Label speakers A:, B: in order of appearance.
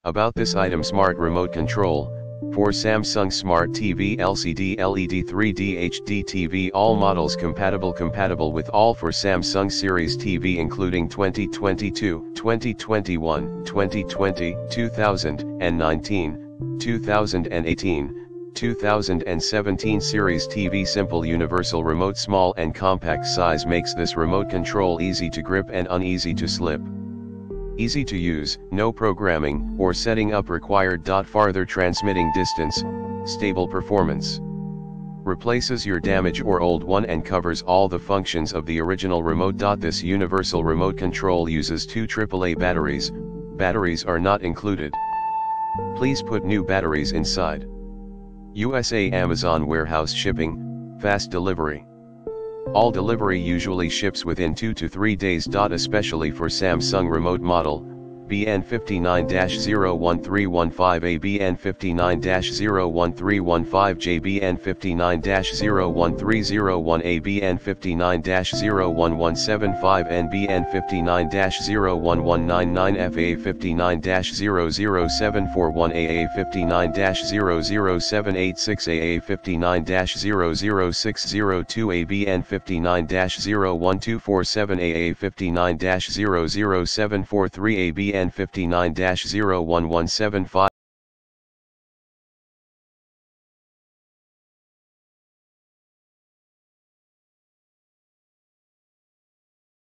A: About this item: Smart Remote Control, for Samsung Smart TV LCD LED 3D HDTV, all models compatible with all for Samsung Series TV including 2022, 2021, 2020, 2019, 2018, 2017 Series TV. Simple universal remote, small and compact size makes this remote control easy to grip and uneasy to slip. Easy to use, no programming or setting up required. Farther transmitting distance, stable performance. Replaces your damaged or old one and covers all the functions of the original remote. This universal remote control uses 2 AAA batteries. Batteries are not included. Please put new batteries inside. USA Amazon warehouse shipping, fast delivery. All delivery usually ships within 2 to 3 days. Especially for Samsung remote model, BN59-01315A, BN59-01315J, BN59-01301A, BN59-01175N, BN59-01199F, AA59-00741A, AA59-00786A, AA59-00602A, BN59-01247A, AA59-00743A, BN59-01175.